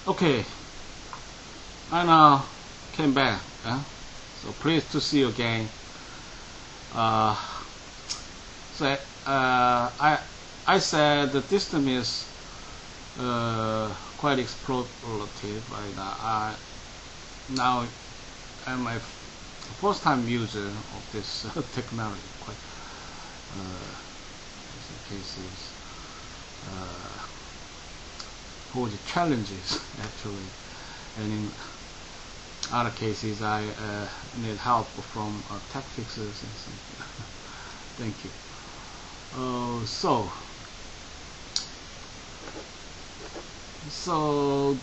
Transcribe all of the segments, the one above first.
Okay, I now came back. So pleased to see you again. So I said the system is quite exploitative. Now I'm a first-time user of this technology. Quite in some cases for the challenges actually, and in other cases I need help from tech fixers and something. Thank you. So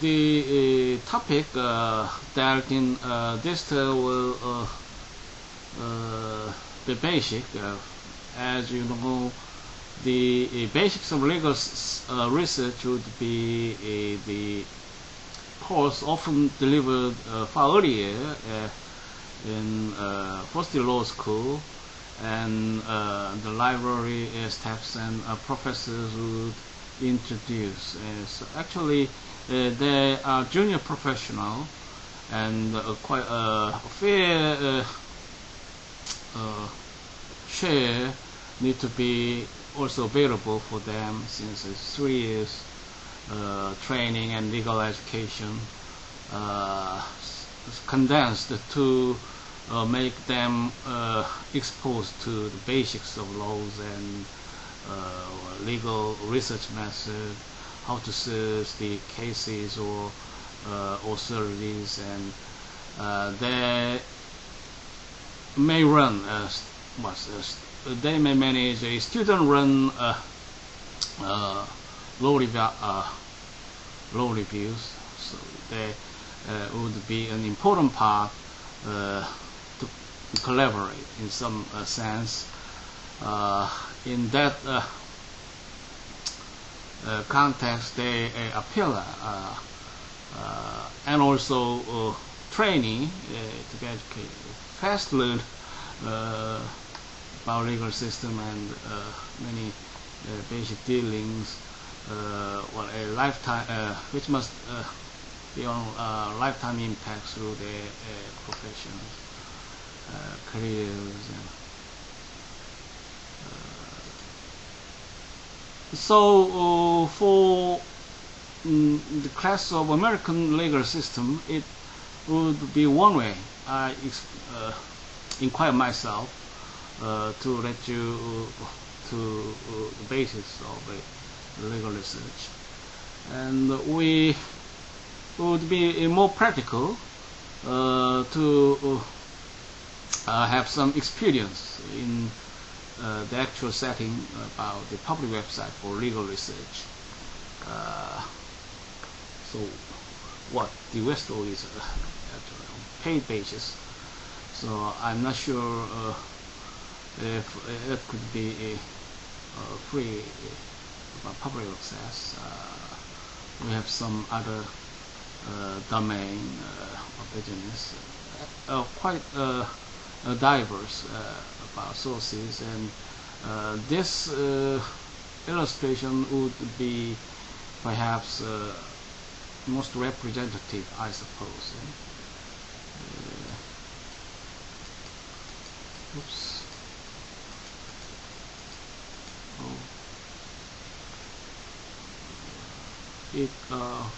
the topic that in this will be basic. As you know, the basics of legal research would be the course often delivered far earlier in first year law school, and the library staffs and professors would introduce. So actually they are junior professional, and quite a fair share need to be also available for them, since it's 3 years training and legal education condensed to make them exposed to the basics of laws and legal research method, how to search the cases or authorities, and they may run they may manage a student-run law reviews. So they would be an important part to collaborate in some sense. In that context, they appeal and also training to get fast learn about legal system and many basic dealings, a lifetime which must be on lifetime impact through their professions, careers. So for the class of American legal system, it would be one way I inquire myself to let you to the basis of legal research, and we would be more practical to have some experience in the actual setting about the public website for legal research. So what the Westlaw is actually on paid basis. So I'm not sure if it could be free public access. We have some other domain of business, quite diverse about sources, and this illustration would be perhaps most representative, I suppose. Oops. It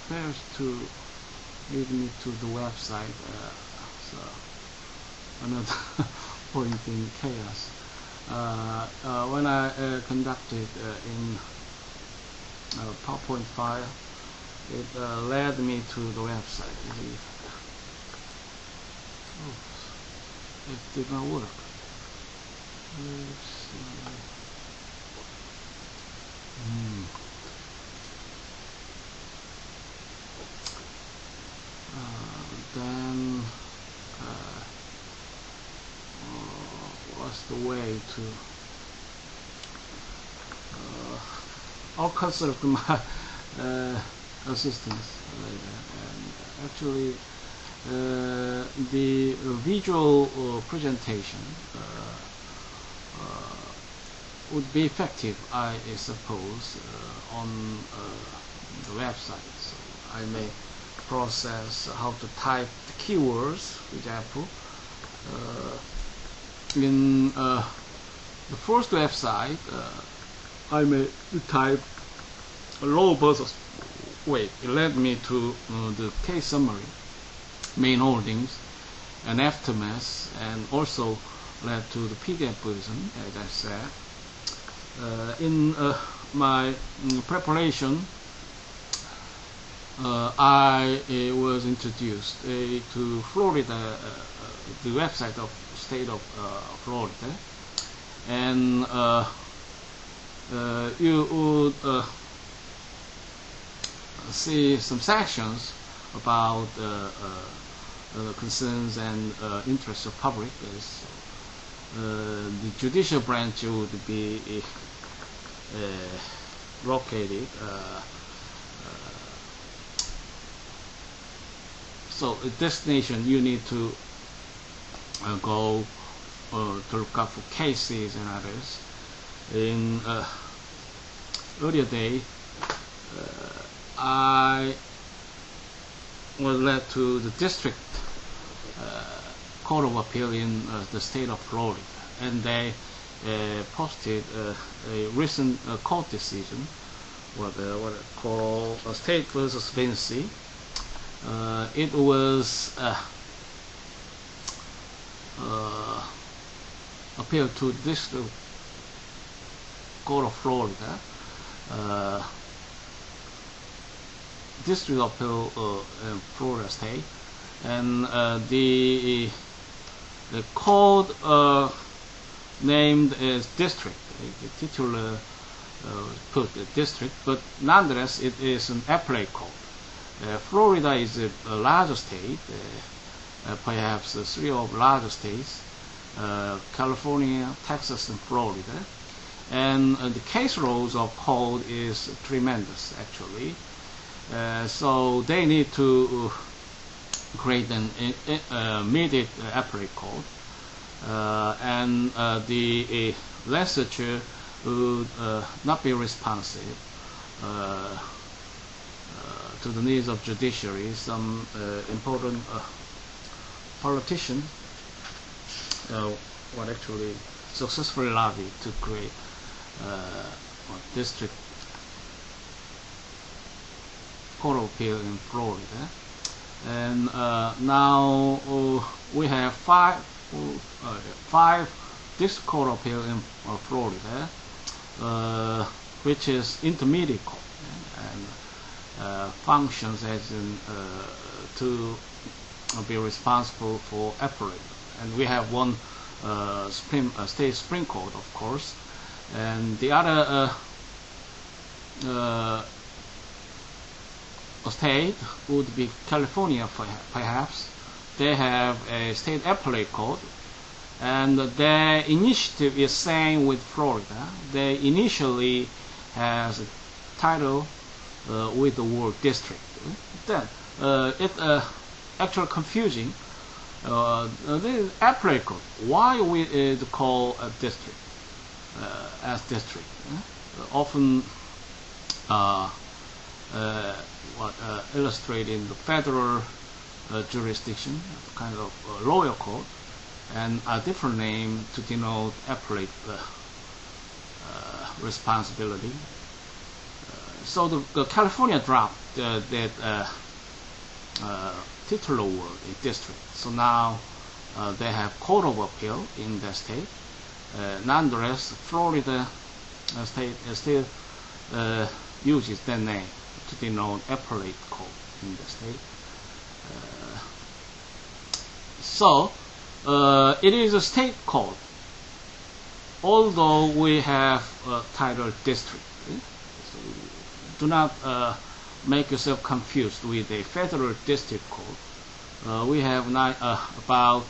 fails to lead me to the website, so another point in chaos. When I conducted in PowerPoint file, it led me to the website. It did not work. Then what's the way to I'll consult my assistants later. And actually the visual presentation would be effective, I suppose, on the website. So I may process how to type the keywords. For example, in the first website, I may type a low burst. Wait, it led me to the case summary, main holdings, and aftermath, and also led to the PDF version, as I said. In my preparation, I was introduced to Florida, the website of state of Florida, and you would see some sections about concerns and interests of public. The judicial branch would be located. So a destination, you need to go to look up for cases and others. In earlier day, I was led to the district Court of Appeal in the state of Florida, and they posted a recent court decision, what called State versus Vinci. It was appealed to District Court of Florida, District Appeal in Florida State, and the code named as district. The titular put district, but nonetheless it is an appellate code. Florida is a larger state, perhaps three of larger states, California, Texas, and Florida, and the case loads of code is tremendous actually. So they need to create an immediate appellate code, and the legislature would not be responsive to the needs of judiciary. Some important politician what actually successfully lobbied to create district Court of Appeal in Florida, and now we have five district Court of Appeal in Florida, which is intermediate court and functions as in to be responsible for appellate. And we have one state Supreme Court, of course, and the other state would be California, perhaps. They have a state appellate court, and their initiative is same with Florida. They initially has a title with the word district. Then it's actually confusing. The appellate court, why we call a district as district? Often illustrating the federal jurisdiction, kind of lower court, and a different name to denote appellate responsibility. So the California dropped that titular word in district. So now they have Court of Appeal in that state. Nonetheless, Florida state still uses that name to denote appellate court in the state. So it is a state court, although we have title district. So do not make yourself confused with a federal district court. We have about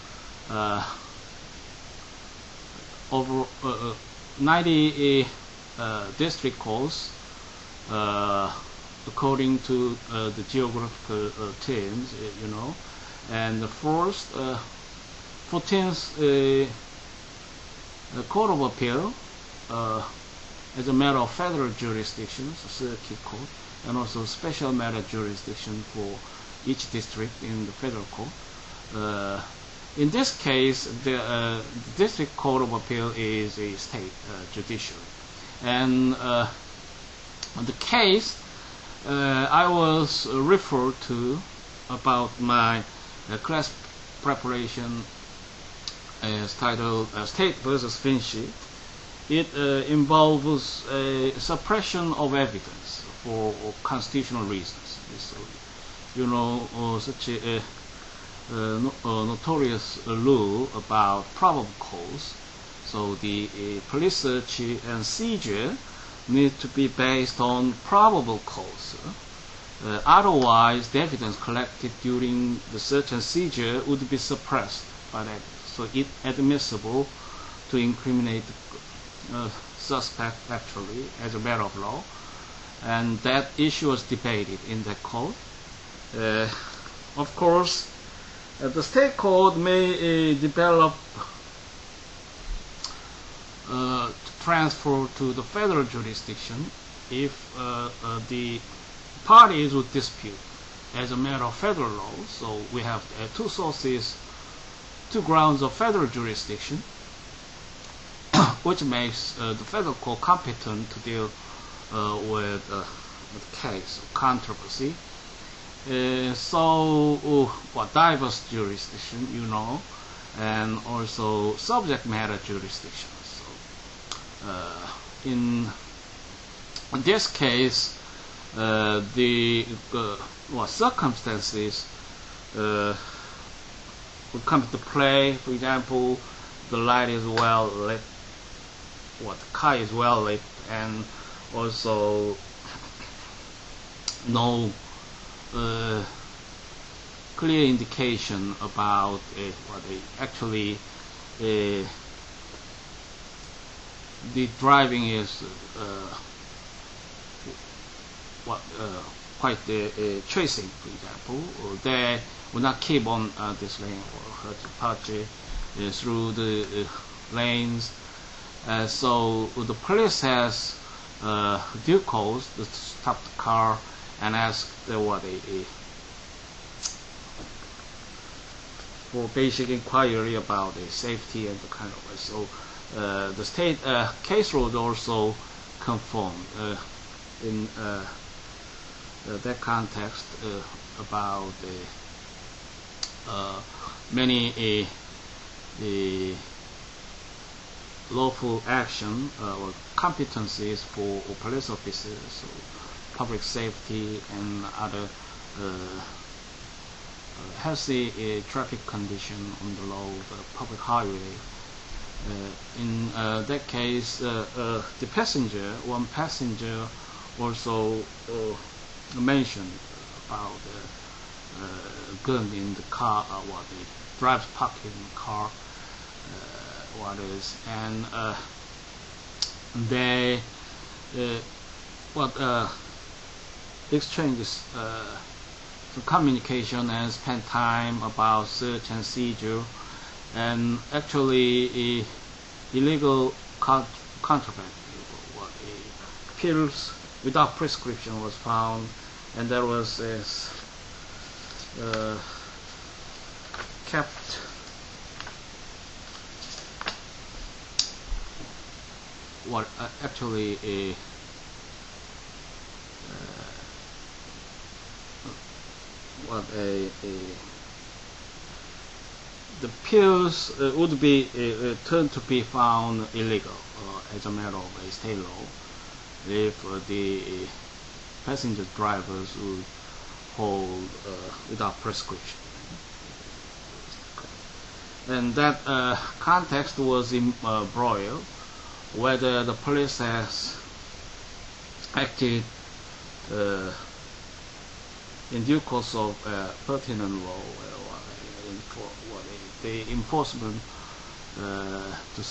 over 90 district courts according to the geographical terms, you know. And the first 14th Court of Appeal, as a matter of federal jurisdiction, circuit court, and also special matter jurisdiction for each district in the federal court. In this case, the District Court of Appeal is a state judiciary. And the case I was referred to about my class preparation is titled State versus Finchy. It involves a suppression of evidence for constitutional reasons. So, you know, such a notorious rule about probable cause. So the police search and seizure need to be based on probable cause. Otherwise, the evidence collected during the search and seizure would be suppressed by that. So it's admissible to incriminate the suspect actually as a matter of law. And that issue was debated in the court. Of course, the state court may develop to transfer to the federal jurisdiction if the parties would dispute as a matter of federal law. So we have two sources, two grounds of federal jurisdiction, which makes the federal court competent to deal with the case of controversy. Diverse jurisdiction, you know, and also subject matter jurisdiction. So, in this case, the circumstances would come to play. For example, the light is well lit, the car is well lit, and also no clear indication about the driving is quite tracing, for example, or they will not keep on this lane or her departure through the lanes. So the police has due cause to stop the car and ask for basic inquiry about the safety and the kind of way. So the state case law also confirmed in that context about many lawful action or competencies for police officers, so public safety and other healthy traffic condition on the road, public highway. In that case, one passenger also mentioned about gun in the car, the driver's pocket in the car, and they exchanges communication and spend time about search and seizure, and actually illegal contraband, pills without prescription was found, and there was kept the pills would be turned to be found illegal as a matter of state law if the passenger drivers would hold without prescription. And that context was embroiled whether the police has acted in due course of pertinent law, the enforcement to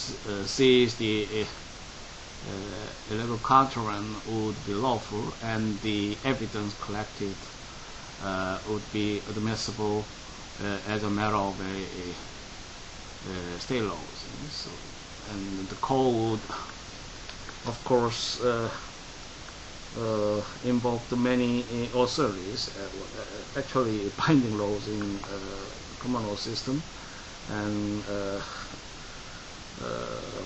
seize the illegal contraband would be lawful, and the evidence collected would be admissible as a matter of state laws. So, and the court would, of course, invoked many auxiliaries, actually binding laws in common law system, and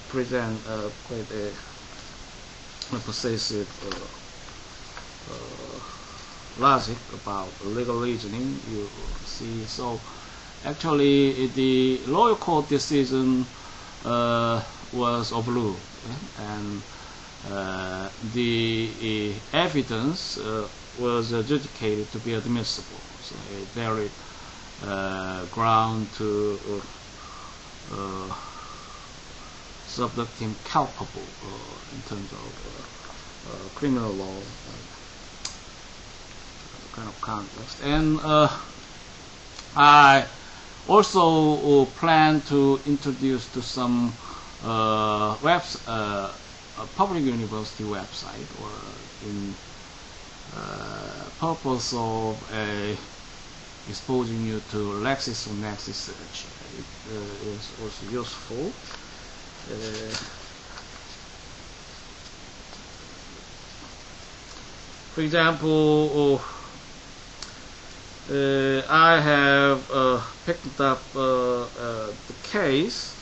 present quite a persuasive logic about legal reasoning, you see. So actually the lower court decision was overruled, and the evidence was adjudicated to be admissible. So a valid ground to subject him culpable in terms of criminal law kind of context. And I also plan to introduce to some public university website, or in purpose of exposing you to LexisNexis search. It is also useful. For example, I have picked up the case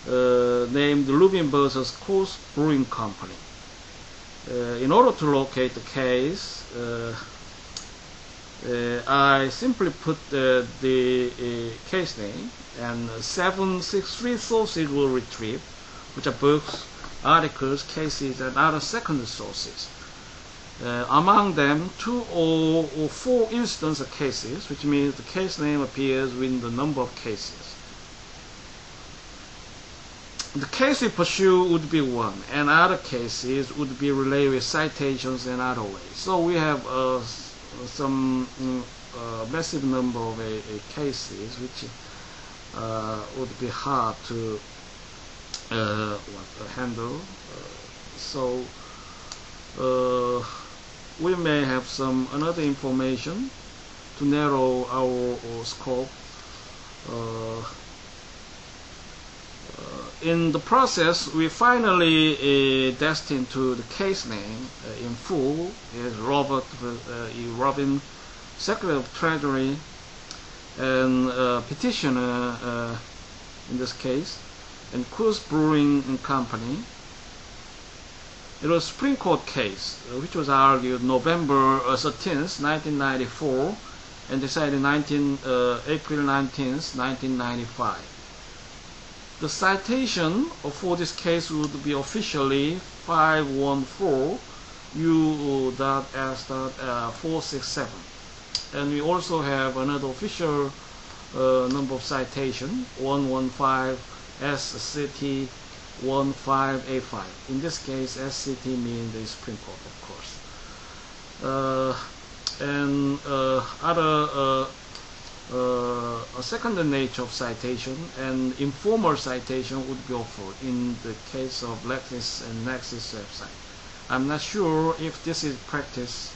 named Lubin versus Coors Brewing Company. In order to locate the case, I simply put the case name, and 763 sources will retrieve, which are books, articles, cases, and other secondary sources. Among them, 2 or 4 instance cases, which means the case name appears with the number of cases. The case we pursue would be 1, and other cases would be related with citations and other ways. So we have some massive number of cases which would be hard to handle. So we may have some another information to narrow our scope. In the process, we finally destined to the case name in full is Robert E. Robin, Secretary of Treasury, and petitioner in this case, and Coors Brewing Company. It was a Supreme Court case which was argued November 13th, 1994, and decided April 19th, 1995. The citation for this case would be officially 514 U.S.467, and we also have another official number of citation, 115 SCT 1585. In this case, SCT means the Supreme Court, of course. And other a secondary nature of citation and informal citation would be offered in the case of LexisNexis website. I'm not sure if this is practiced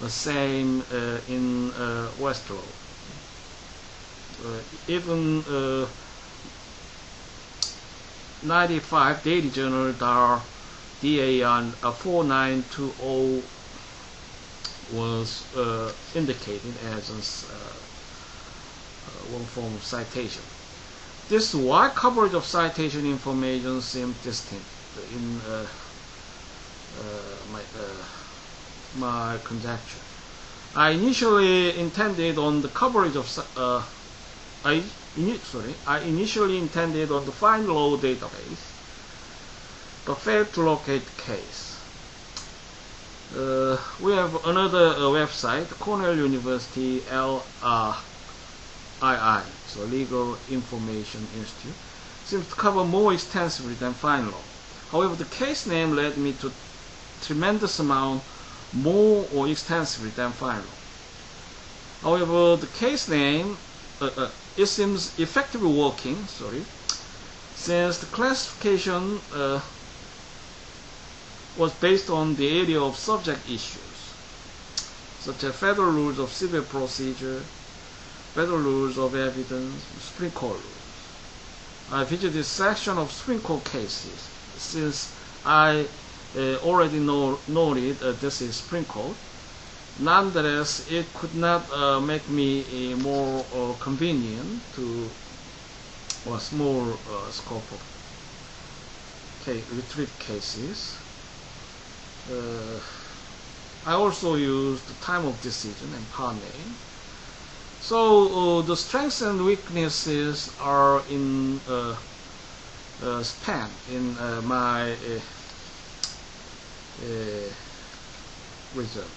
the same in Westlaw. Even 95 Daily Journal DAR 4920 was indicated as one form of citation. This wide coverage of citation information seems distinct in my conjecture. I initially intended on the coverage of I initially intended on the Find Law database, but failed to locate the case. We have another website, Cornell University LR.1.2, so Legal Information Institute, seems to cover more extensively than Find Law. However, the case name led me to tremendous amount more or extensively than Find Law. However, the case name it seems effectively working, since the classification was based on the area of subject issues, such as federal rules of civil procedure, federal rules of evidence, Supreme Court rules. I visited this section of Supreme Court cases since I already noted this is spring code. Nonetheless, it could not make me more convenient to a small scope of retrieve cases. I also used time of decision and part name. So the strengths and weaknesses are in span in my result.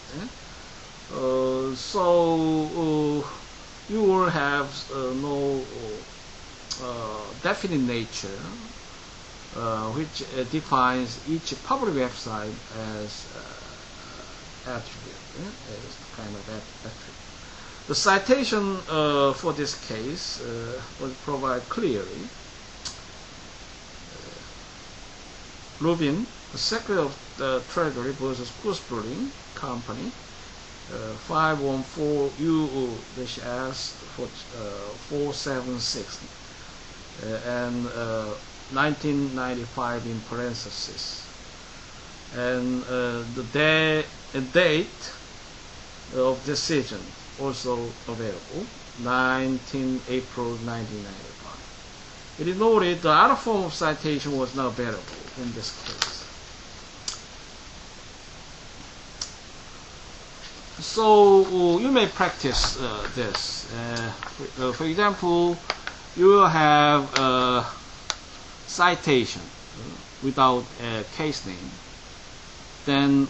So you will have no definite nature which defines each public website as attribute, as kind of attribute. The citation for this case was provided clearly. Rubin, the Secretary of the Treasury versus Gooseberry Company, 514UU-S 476, and 1995 in parentheses. And the date of decision also available, 19 April 1995. It is noted the other form of citation was not available in this case. So you may practice this. For example, you will have a citation without a case name. Then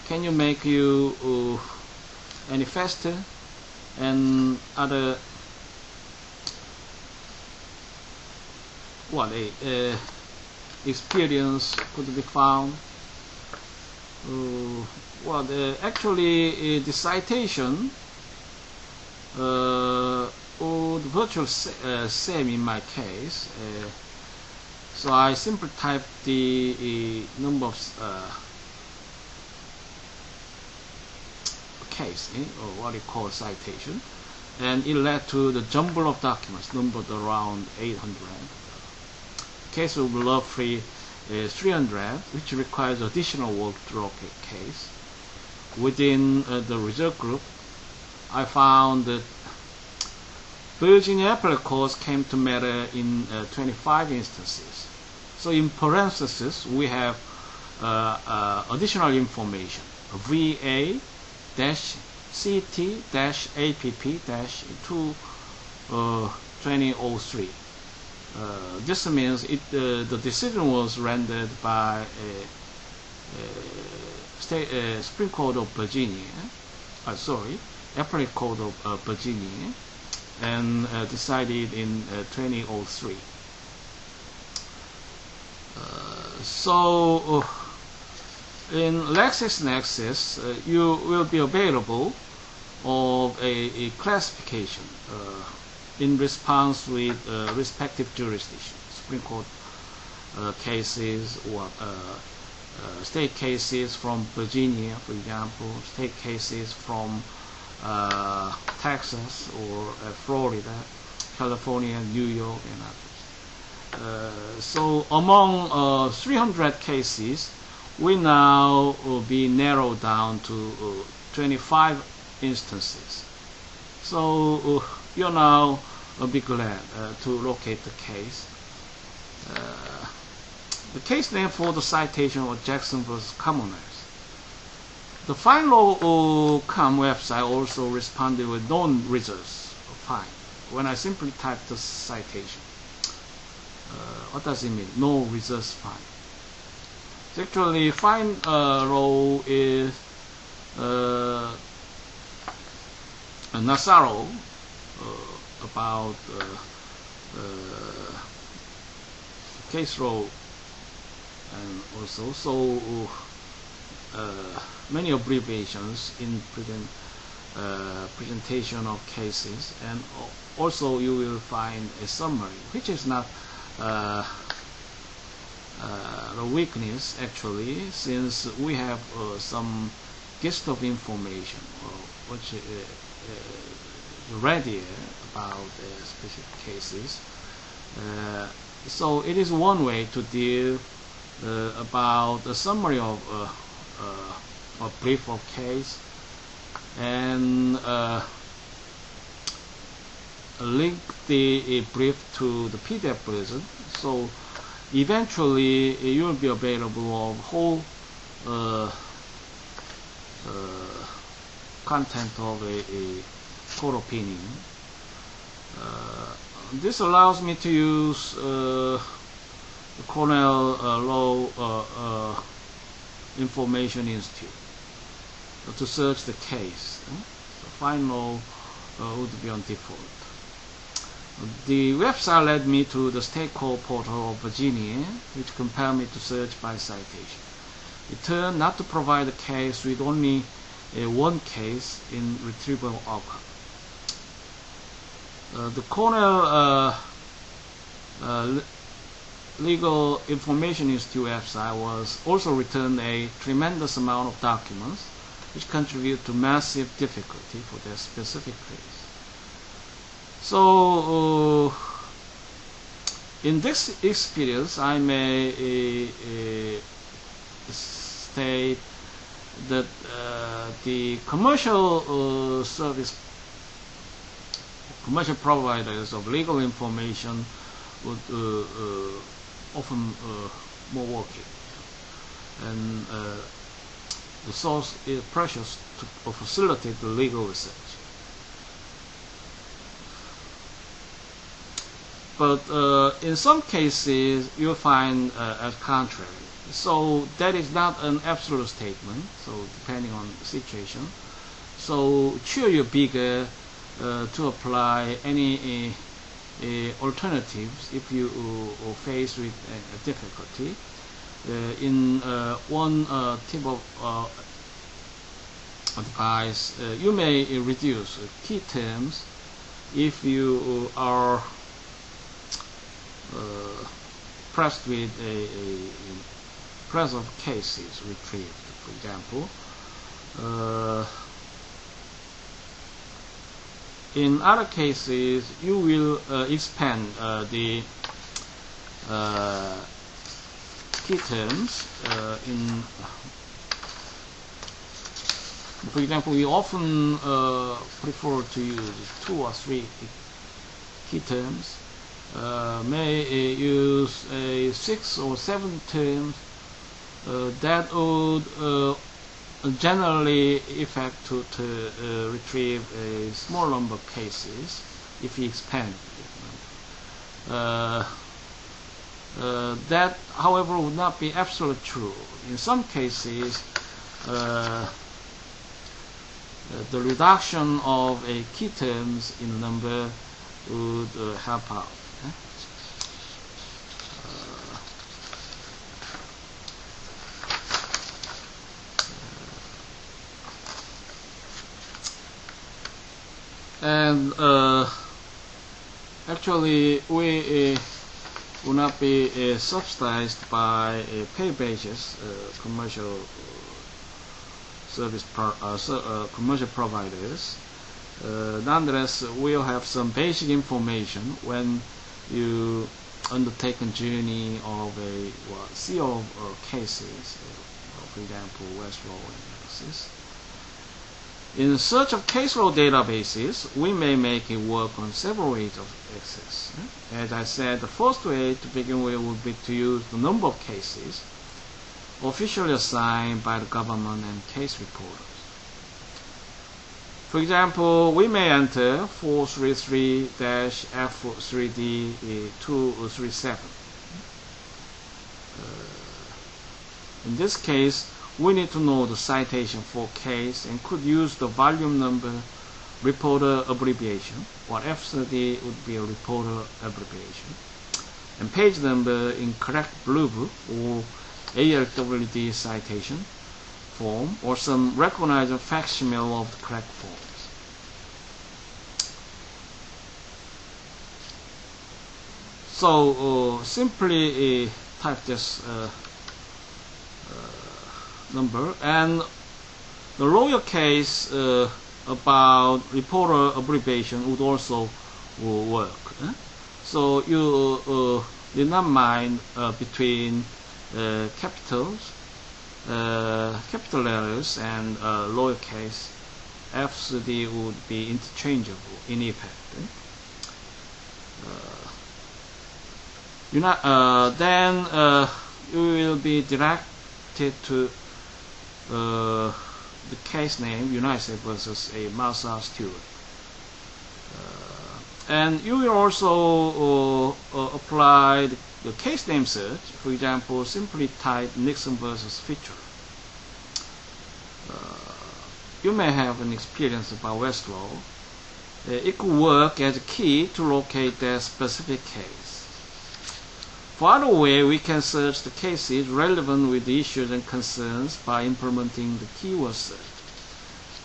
can you make you any faster and other experience could be found? Actually the citation would virtually same in my case. So I simply type the number of case, or what you call citation, and it led to the jumble of documents numbered around 800. Case will be roughly 300, which requires additional work to locate case. Within the result group, I found that Virginia appellate codes came to matter in 25 instances. So in parentheses, we have additional information, VA-CT-APP-2003. This means the decision was rendered by Supreme Court of Virginia, Appellate Court of Virginia, and decided in 2003. So in LexisNexis, you will be available of a classification in response with respective jurisdiction, Supreme Court cases or state cases from Virginia, for example, state cases from Texas or Florida, California, New York, and others. So among 300 cases, we now will be narrowed down to 25 instances. So you're now be glad to locate the case. The case name for the citation was Jackson vs. Commonwealth. The FindLaw.com website also responded with no results of find when I simply typed the citation. What does it mean? No results find. So actually, FindLaw is a Nassau about case law, and also many abbreviations in presentation of cases, and also you will find a summary, which is not the weakness actually, since we have some gist of information which ready about specific cases. So it is one way to deal about a summary of a brief of case, and link the brief to the PDF version. So eventually you will be available of whole content of a court opinion. This allows me to use the Cornell Law Information Institute to search the case. So fine law would be on default. The website led me to the State Court portal of Virginia, which compelled me to search by citation. It turned not to provide a case with only one case in retrievable archive. The Cornell Legal Information Institute website was also returned a tremendous amount of documents which contribute to massive difficulty for their specific case. So in this experience, I may state that the commercial commercial providers of legal information would often more working, and the source is precious to facilitate the legal research. But in some cases, you'll find as contrary. So that is not an absolute statement. So depending on the situation, so choose your bigger to apply any alternatives if you are faced with a difficulty. In one tip of advice, you may reduce key terms if you are pressed with a press of cases retrieved. For example, in other cases, you will expand the key terms. For example, we often prefer to use 2 or 3 key terms. May use 6 or 7 terms that would generally effect to retrieve a small number of cases if we expand it. That, however, would not be absolutely true. In some cases, the reduction of a key terms in number would help out. And actually, we will not be subsidized by pay basis commercial commercial providers. Nonetheless, we'll have some basic information when you undertake a journey of a sea of cases, for example, Westlaw analysis. In search of case law databases, we may make it work on several ways of access. As I said, the first way to begin with would be to use the number of cases officially assigned by the government and case reporters. For example, we may enter 433-F3D237. In this case, we need to know the citation for case and could use the volume number reporter abbreviation, or F30 would be a reporter abbreviation, and page number in correct blue book or ARWD citation form, or some recognized facsimile of the correct forms. So simply type this number, and the lawyer case about reporter abbreviation would also work. So you did not mind between capital letters and lowercase f's they would be interchangeable in effect. Then you will be directed to the case name United States versus a Mazda Stewart. And you will also apply the case name search. For example, simply type Nixon versus Fisher. You may have an experience about Westlaw. It could work as a key to locate that specific case. For other way, we can search the cases relevant with the issues and concerns by implementing the keyword search.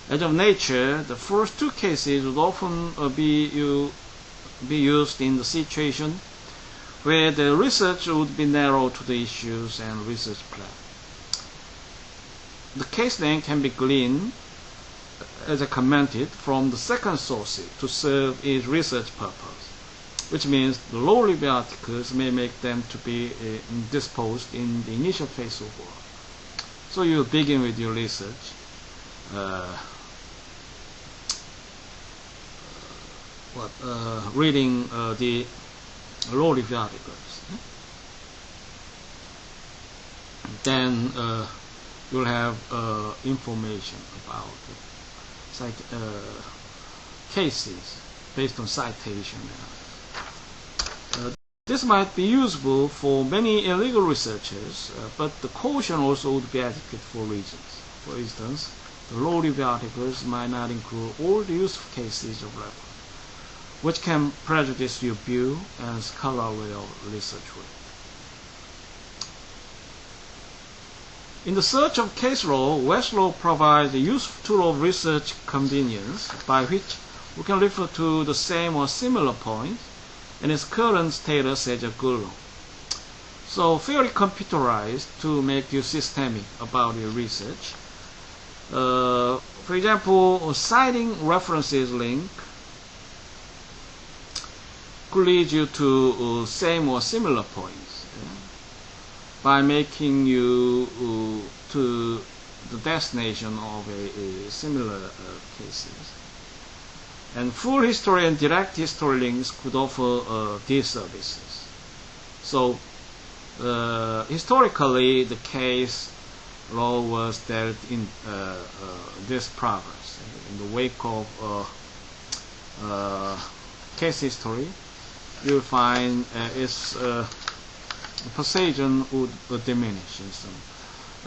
As of nature, the first two cases would often be used in the situation where the research would be narrow to the issues and research plan. The case name can be gleaned, as I commented, from the second source to serve its research purpose, which means the low-level articles may make them to be disposed in the initial phase of work. So you begin with your research. Reading the low-level articles. Then you'll have information about cases based on citation. This might be useful for many illegal researchers, but the caution also would be adequate for reasons. For instance, the low-level articles might not include all the useful cases of reference, which can prejudice your view and scholarly research work. In the search of case law, Westlaw provides a useful tool of research convenience by which we can refer to the same or similar point and its current status as a good law. So fairly computerized to make you systemic about your research. For example, citing references link could lead you to same or similar points by making you to the destination of a similar cases. And full history and direct history links could offer these services. So historically, the case law was dealt in this progress. In the wake of case history, you'll find its precision would diminish in some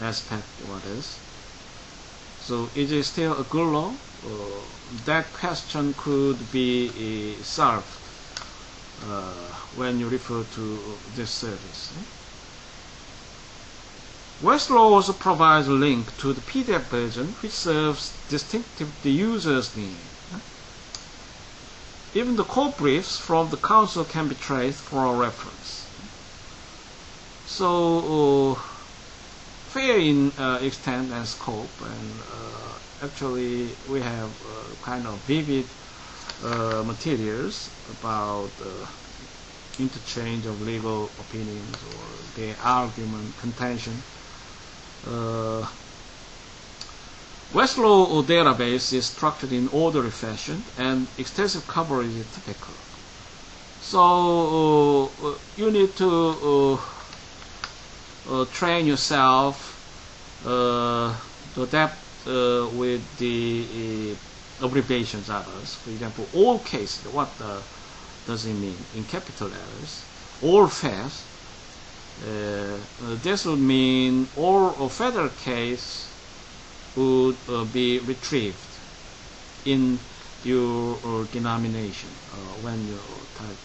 aspect of this. So is it still a good law? That question could be solved when you refer to this service. Westlaw also provides a link to the PDF version which serves distinctive the user's need. Even the core briefs from the council can be traced for a reference. So fair in extent and scope, and actually we have kind of vivid materials about interchange of legal opinions or the argument, contention. Westlaw database is structured in orderly fashion and extensive coverage is typical. So you need to train yourself to adapt with the abbreviations others. For example, all cases, what does it mean in capital letters? All fast. This would mean all federal case would be retrieved in your denomination when you type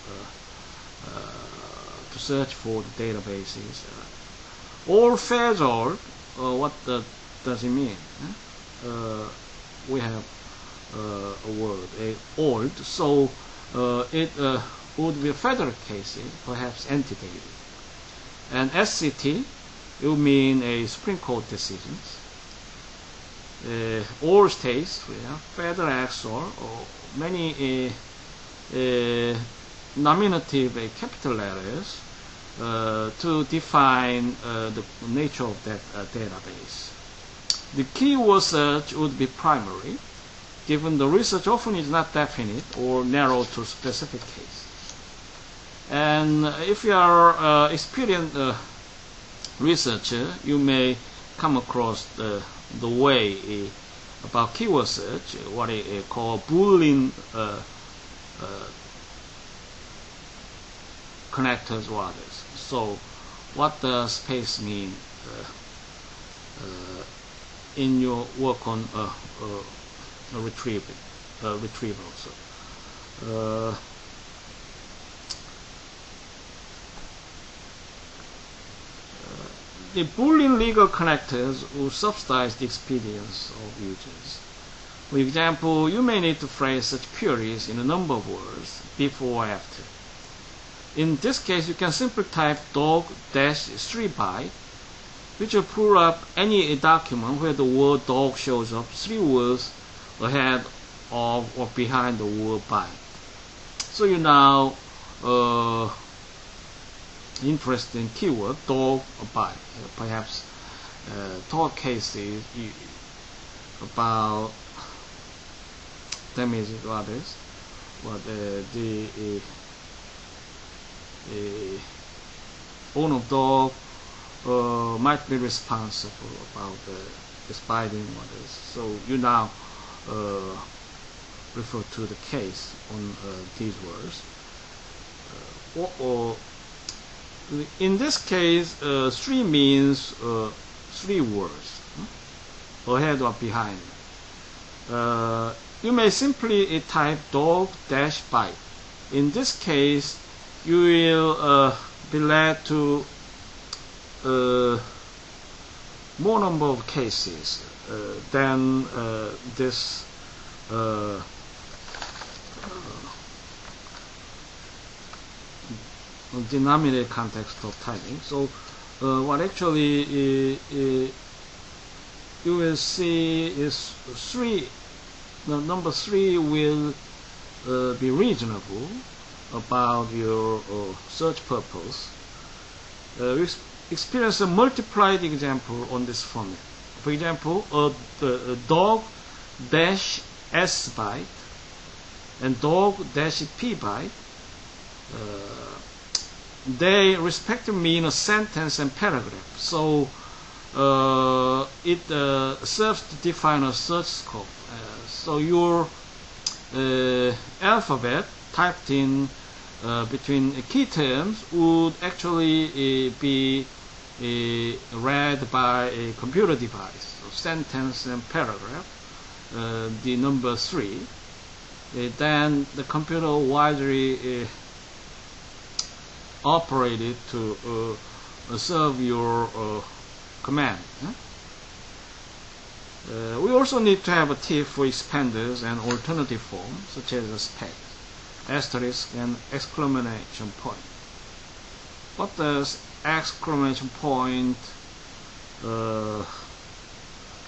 to search for the databases. All federal, what does it mean? We have a word, old, so it would be a federal case, perhaps antedated. And SCT, it would mean a Supreme Court decisions. All states, federal acts or many nominative capital letters to define the nature of that database. The keyword search would be primary, given the research often is not definite or narrow to specific case. And if you are an experienced researcher, you may come across the way about keyword search, what they call Boolean connectors or others. So what does space mean in your work on retrieval? The Boolean legal connectors will subsidize the experience of users. For example, you may need to phrase such queries in a number of words before or after. In this case, you can simply type dog-3byte, which will pull up any document where the word dog shows up 3 words ahead of or behind the word byte. So you now interested in keyword dog or byte. Perhaps taught cases about damage to others, but the owner of dog might be responsible about the biting others. So you now refer to the case on these words. In this case, 3 means 3 words, ahead or behind. You may simply type dog-byte. In this case, you will be led to more number of cases than this denominator context of typing. So what actually you will see is 3. The number 3 will be reasonable about your search purpose. We experience a multiplied example on this format. For example, the dog-s byte and dog-p byte, they respectively mean a sentence and paragraph. So it serves to define a search scope. So your alphabet typed in between key terms would actually be read by a computer device. So sentence and paragraph, the number 3. Then the computer wisely operated to serve your command. We also need to have a tip for expanders and alternative forms, such as a space, asterisk, and exclamation point. What does exclamation point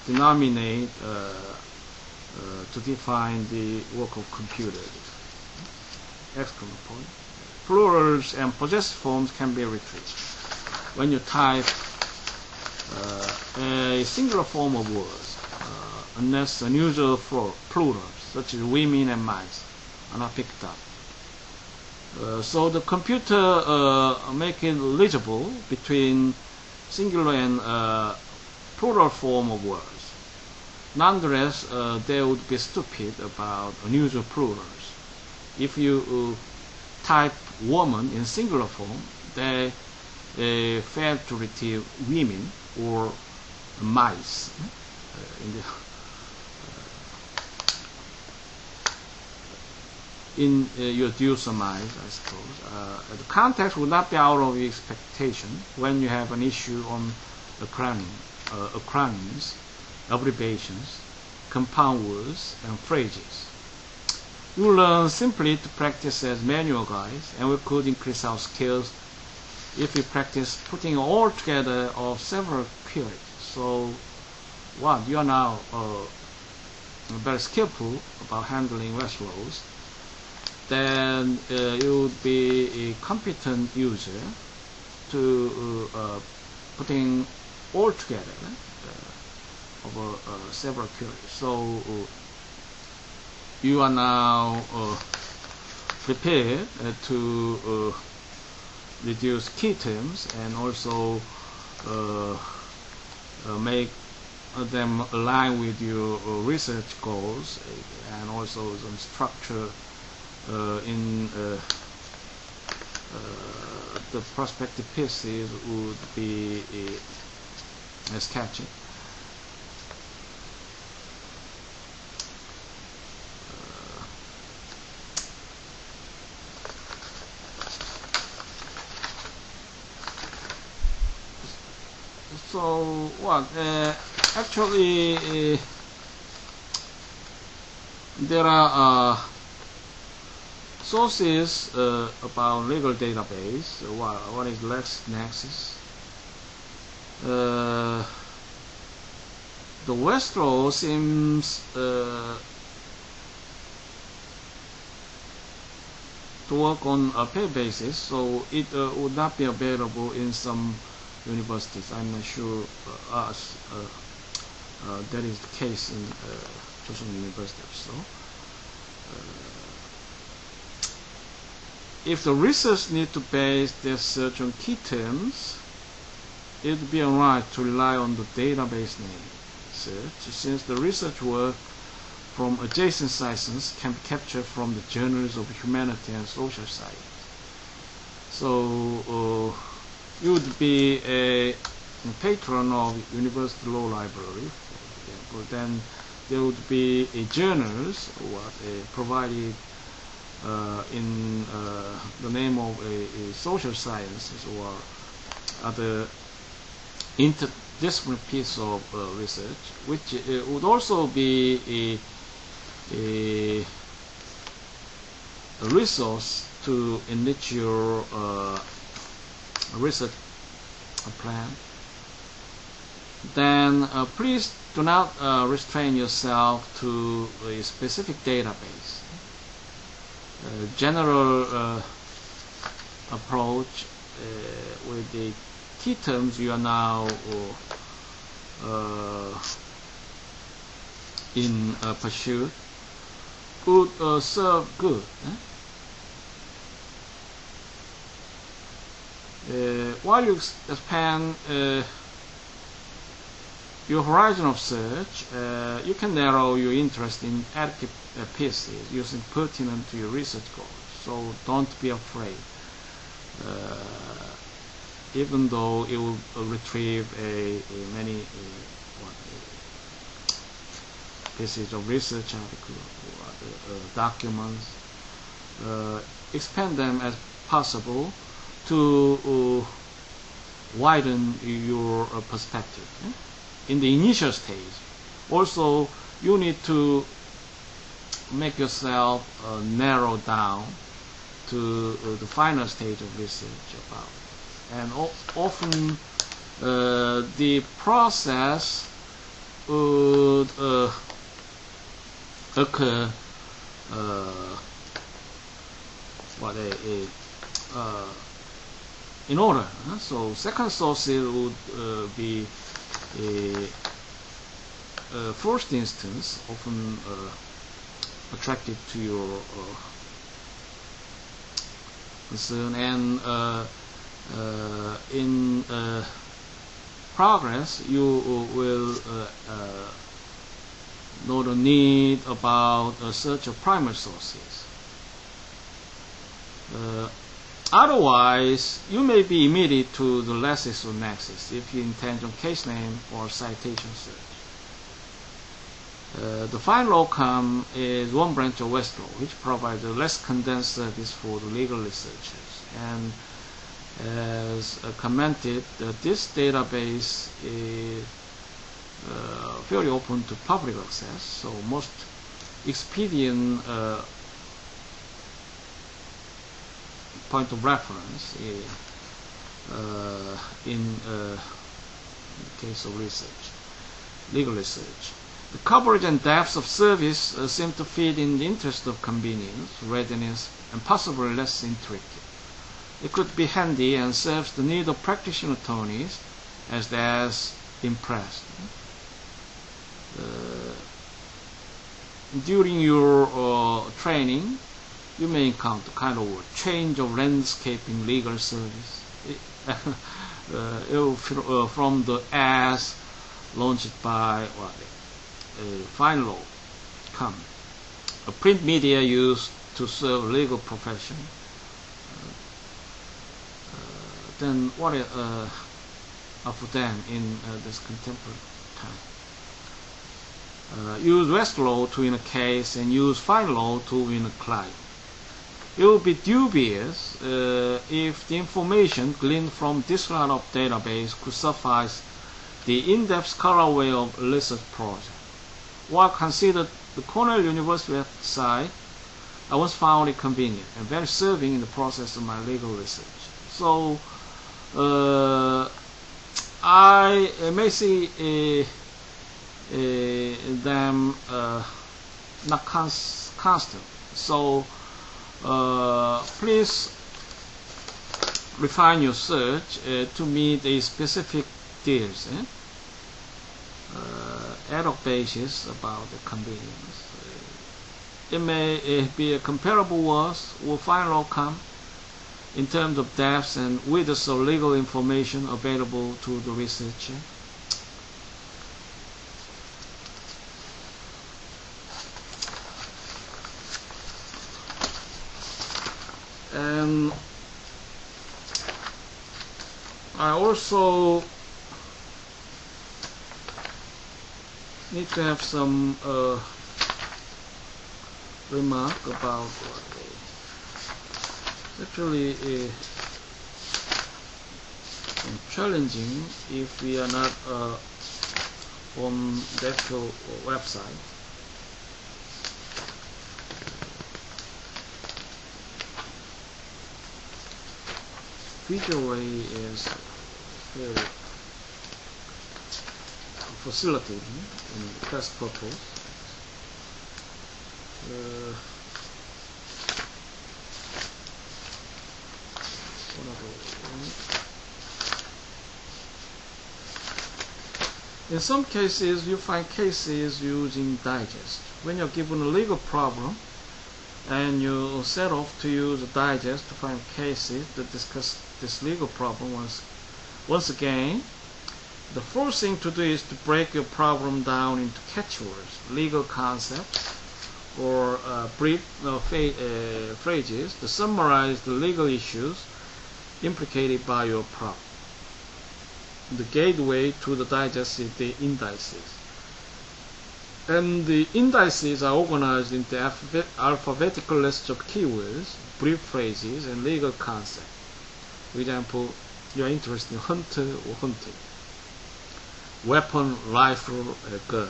denominate to define the work of computers? Exclamation point. Plurals and possessive forms can be retrieved. When you type a singular form of words, unless unusual plurals, such as women and mice, are not picked up. So the computer make it legible between singular and plural form of words. Nonetheless, they would be stupid about unusual plurals. If you type woman in singular form, they fail to retrieve women or mice. In your due surmise, I suppose. The context would not be out of your expectation when you have an issue on acronyms, abbreviations, compound words, and phrases. You learn simply to practice as manual guys, and we could increase our skills if we practice putting all together of several queries. So, you are now very skillful about handling workflows. Then you would be a competent user to putting all together over several queries. So you are now prepared to reduce key terms and also make them align with your research goals, and also some structure in the prospective pieces would be sketchy. So what? Actually, there are sources about legal database. What is LexisNexis? The Westlaw seems to work on a pay basis, so it would not be available in some universities. I'm not sure that is the case in Chosun University. So, if the research need to base their search on key terms, it would be alright to rely on the database name search, since the research work from adjacent sciences can be captured from the journals of humanity and social science. So you would be a patron of University Law Library, for example, then there would be journals provided in the name of a social sciences or other interdisciplinary piece of research, which would also be a resource to enrich your research plan. Then please do not restrain yourself to a specific database. General approach with the key terms you are now in pursuit would serve good. While you expand your horizon of search, you can narrow your interest in adequate pieces using pertinent to your research goals. So don't be afraid, even though it will retrieve many pieces of research articles or documents. Expand them as possible to widen your perspective. In the initial stage, also you need to make yourself narrow down to the final stage of research about it. And often the process would occur in order. So second sources would be first instance, often attracted to your concern, and in progress you will know the need about a search of primary sources. Otherwise, you may be immediate to the LexisNexis if you intend on case name or citation search. The final outcome is one branch of Westlaw, which provides a less condensed service for the legal researchers. And as commented, this database is fairly open to public access, so most expedient point of reference in the case of research, legal research. The coverage and depth of service seem to fit in the interest of convenience, readiness, and possibly less intricate. It could be handy and serves the need of practitioner attorneys as that's impressed. During your training, you may encounter kind of a change of landscape in legal service. From the ads launched by Fine.com, a print media used to serve legal profession. Then what of them in this contemporary time? Use Westlaw to win a case and use Fine.law to win a client. It would be dubious if the information gleaned from this line of database could suffice the in-depth scholar way of research project. While considered the Cornell University website, I once found it convenient and very serving in the process of my legal research. So I may see them not constant. So please refine your search to meet a specific deals. Ad hoc basis about the convenience. It may be a comparable worth with Fine.com in terms of depth and width of legal information available to the researcher. And I also need to have some remark about actually challenging if we are not on the actual website. Visually is very facilitating in test purpose. In some cases, you find cases using digest. When you're given a legal problem and you set off to use a digest to find cases that discuss this legal problem once again, the first thing to do is to break your problem down into catchwords, legal concepts, or brief phrases to summarize the legal issues implicated by your problem. The gateway to the digest is the indices. And the indices are organized into alphabetical lists of keywords, brief phrases, and legal concepts. For example, you are interested in hunter or hunting, weapon, rifle, gun,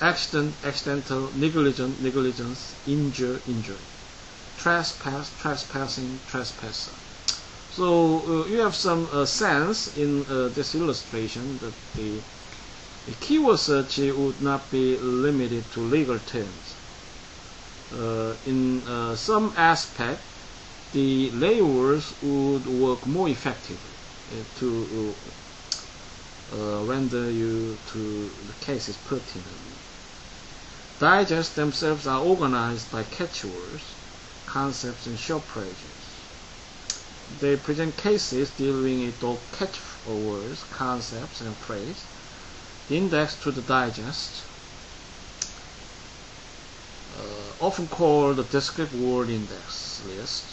accident, accidental, negligent, negligence, injure, injury, trespass, trespassing, trespasser. So you have some sense in this illustration that the keyword search would not be limited to legal terms. In some aspect, the layers would work more effectively to render you to the cases pertinent. Digests themselves are organized by catchwords, concepts, and short phrases. They present cases dealing with those catchwords, concepts, and phrases. The index to the digest, often called the descriptive word index list,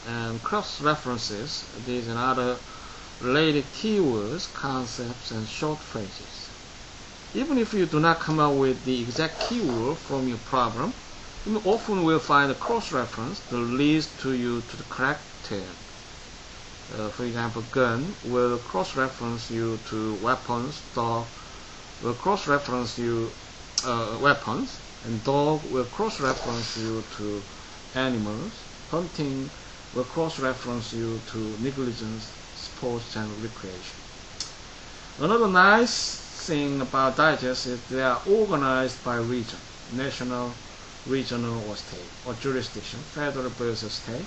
and cross-references these and other related keywords, concepts, and short phrases. Even if you do not come up with the exact keyword from your problem, you often will find a cross-reference that leads you to the correct term. For example, gun will cross-reference you to weapons, dog will cross-reference you weapons, and dog will cross-reference you to animals. Hunting will cross-reference you to negligence, sports, and recreation. Another nice thing about digests is they are organized by region, national, regional, or state, or jurisdiction, federal versus state.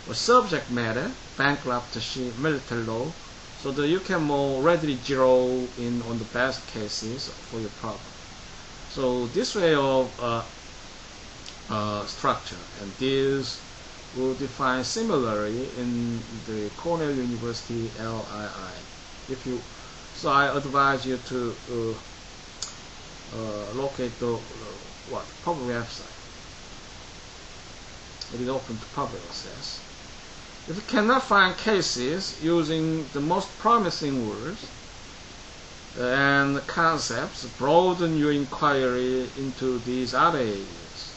or subject matter, bankruptcy, military law, so that you can more readily zero in on the best cases for your problem. So this way of structure, and this will define similarly in the Cornell University LII. So I advise you to locate the public website. It is open to public access. If you cannot find cases using the most promising words and concepts, broaden your inquiry into these other areas.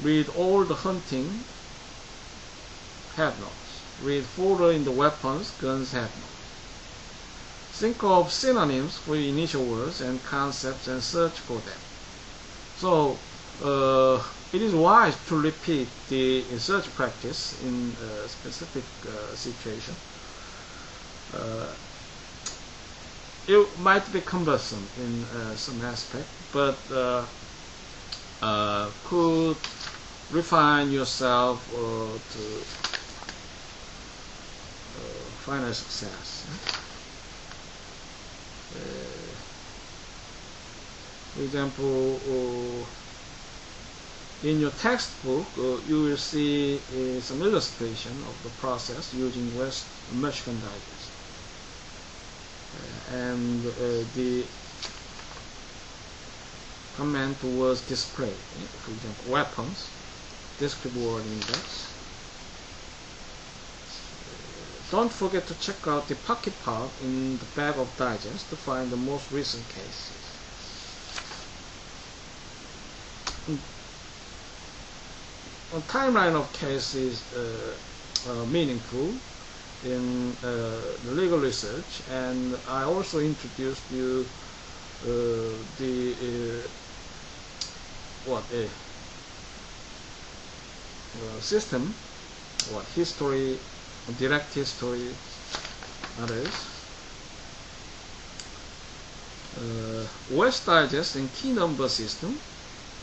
Read all the hunting headnotes. Read further in the weapons, guns headnotes. Think of synonyms for your initial words and concepts and search for them. So it is wise to repeat the search practice in a specific situation. It might be cumbersome in some aspect, but could refine yourself to final success. For example, in your textbook, you will see some illustration of the process using West Michigan Digest. And the comment was displayed. For example, weapons, descriptive word index. Don't forget to check out the pocket part in the back of digest to find the most recent cases. A timeline of cases meaningful in the legal research, and I also introduced you system, history, direct history, others. West Digest and key number system.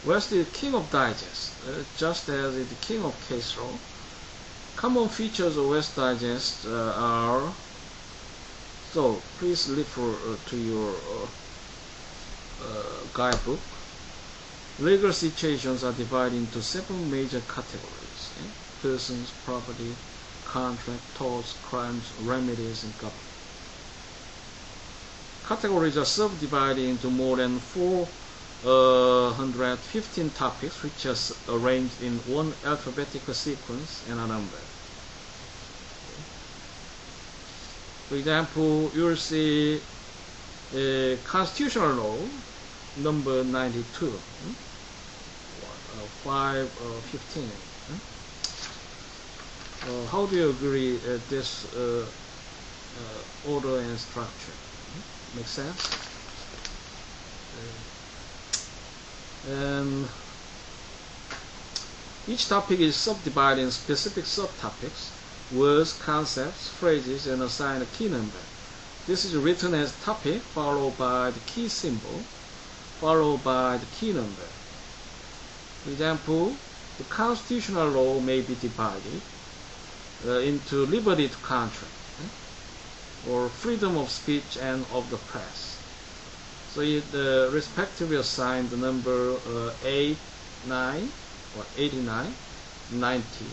West is the king of digest, just as is the king of case law. Common features of West Digest are, so please refer to your guidebook. Legal situations are divided into 7 major categories: persons, property, contract, torts, crimes, remedies, and government. Categories are subdivided into more than 415 topics, which are arranged in one alphabetical sequence and are numbered. For example, you will see constitutional law, number 92, 515. How do you agree this order and structure? Make sense? And each topic is subdivided in specific subtopics, words, concepts, phrases, and assigned a key number. This is written as topic, followed by the key symbol, followed by the key number. For example, the constitutional law may be divided into liberty to contract, or freedom of speech and of the press. So it respectively assigned the number 8, 9, or 89, 90.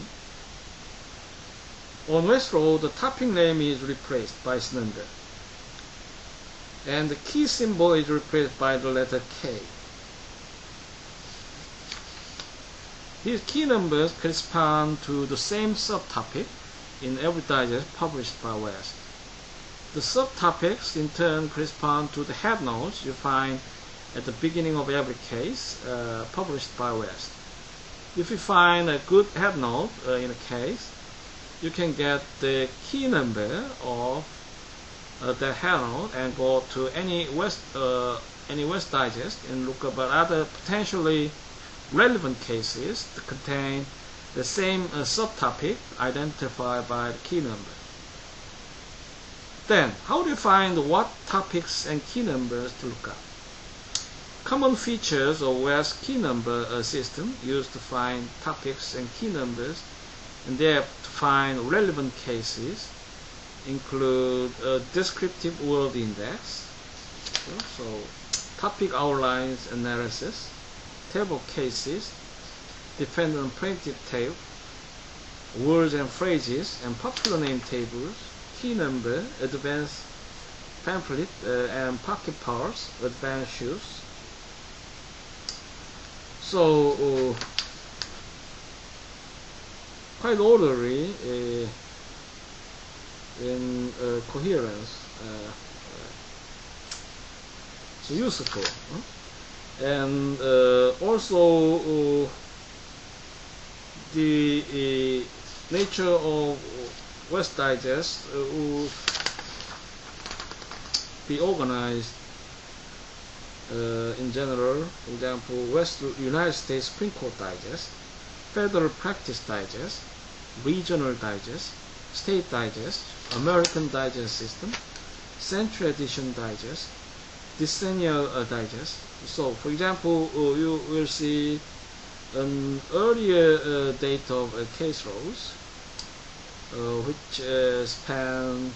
On West Row, the topic name is replaced by its number, and the key symbol is replaced by the letter K. These key numbers correspond to the same subtopic in every digest published by West. The subtopics in turn correspond to the headnotes you find at the beginning of every case published by West. If you find a good headnote in a case, you can get the key number of the headnote and go to any West Digest and look up at other potentially relevant cases that contain the same subtopic identified by the key number. Then, how do you find what topics and key numbers to look up? Common features of West's key number system used to find topics and key numbers and they have to find relevant cases, include a descriptive word index, so topic outlines analysis, table cases, dependent predictive tape, words and phrases, and popular name tables, key number, advanced pamphlet, and pocket powers, advanced shoes. So quite orderly in coherence, so useful, and also the nature of West Digest will be organized in general. For example, United States Supreme Court Digest, Federal Practice Digest, Regional Digest, State Digest, American Digest System, Century Edition Digest, Decennial Digest. So, for example, you will see an earlier date of case laws, which span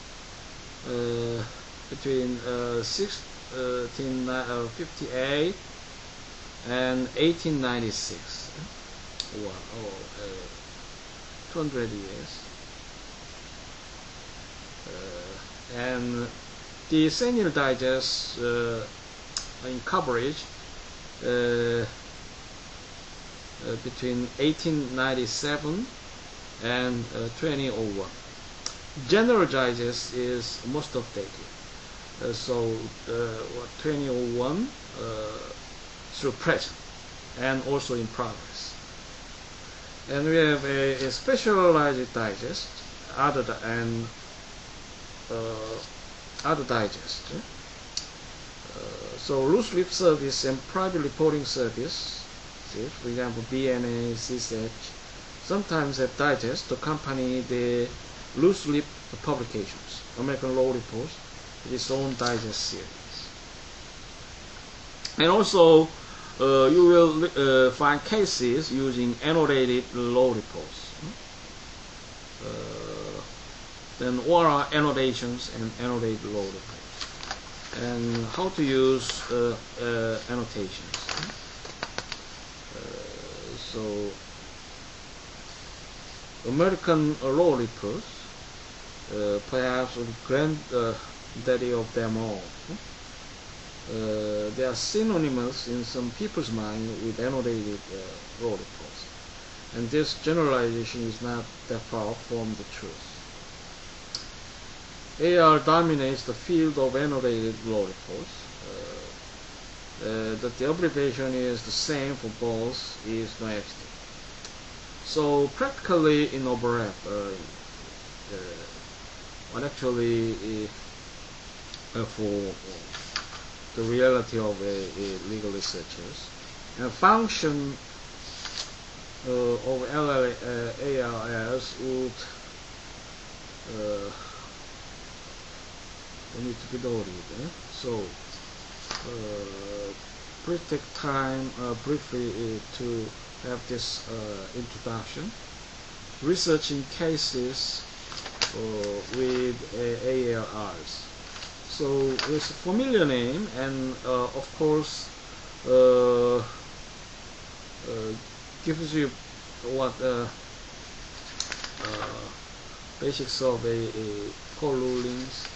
between 1658 and 1896. Wow, 200 years. And the Decennial Digest in coverage between 1897 and 2001. General Digest is most updated. So 2001 through present and also in progress. And we have a specialized digest, other digest. So loose lip service and private reporting service, for example BNA, CSH, sometimes have digest to accompany the loose lip publications. American Law Reports, its own digest series. And also you will find cases using annotated law reports. Then what are annotations and annotated law reports, and how to use annotations. So American law reports, perhaps the granddaddy of them all. They are synonymous in some people's mind with annotated law reports, and this generalization is not that far from the truth. AR dominates the field of annotated law reports. That the abbreviation is the same for both is no accident. So practically in overlap, what actually for the reality of legal researchers, and function of ARS would need to be noted. So please take time briefly to have this introduction. Researching cases with ARs. So it's a familiar name, and of course gives you what basics of a court rulings.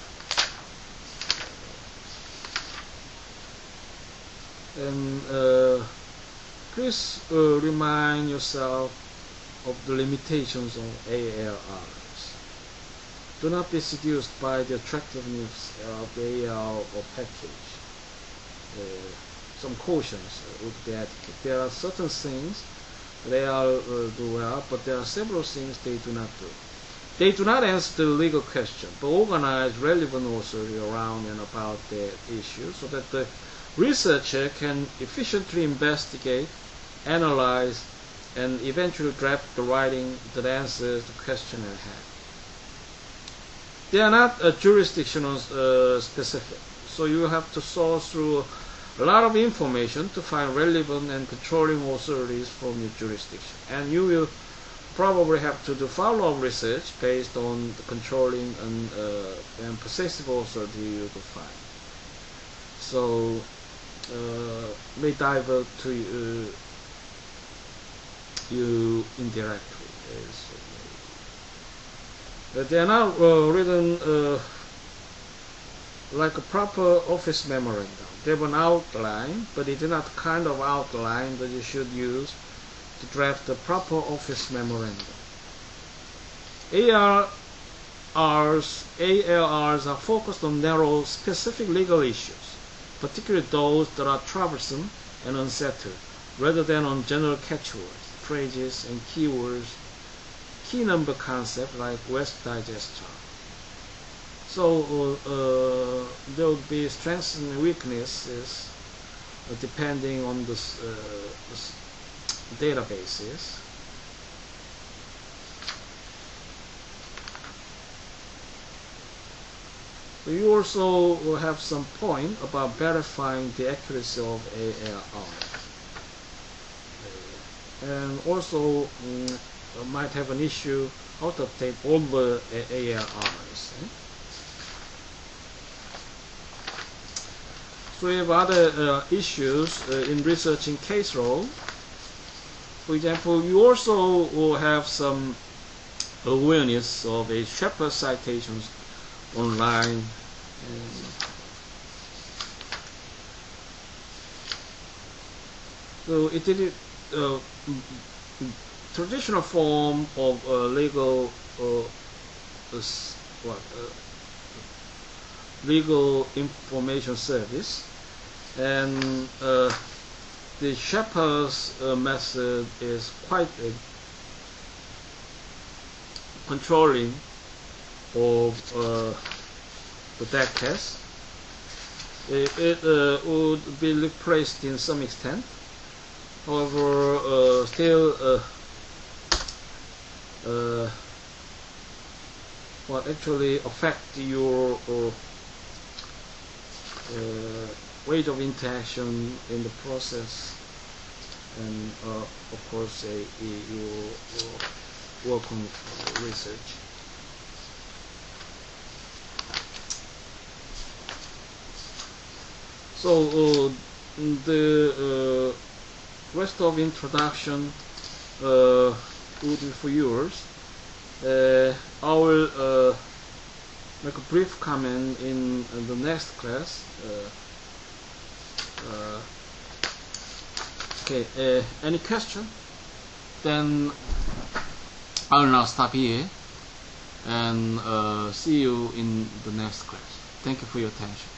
And please remind yourself of the limitations of ARs. Do not be seduced by the attractiveness of the AR or package. Some cautions would be adequate. There are certain things they all do well, but there are several things they do not do. They do not answer the legal question, but organize relevant authority around and about the issue so that the researcher can efficiently investigate, analyze, and eventually draft the writing that answers the question at hand. They are not jurisdictional specific, so you have to source through a lot of information to find relevant and controlling authorities from your jurisdiction, and you will probably have to do follow-up research based on the controlling and possessive authority you define. So may divert to you indirectly. They are now written like a proper office memorandum. They have an outline, but it is not the kind of outline that you should use to draft a proper office memorandum. ALRs are focused on narrow, specific legal issues, particularly those that are troublesome and unsettled, rather than on general catchwords, phrases, and keywords, key number concepts like West Digest. So there would be strengths and weaknesses depending on the databases. You also will have some point about verifying the accuracy of ALR, and also might have an issue how to update all the ALRs. So we have other issues in researching case law. For example, you also will have some awareness of a Shepard citations online. So it is traditional form of legal legal information service, and the Shepard's method is quite controlling of that case. It would be replaced in some extent. However, still what actually affect your rate of interaction in the process, and of course your work on research. So the rest of introduction would be for yours. I will make a brief comment in the next class. Okay, any question? Then I will now stop here and see you in the next class. Thank you for your attention.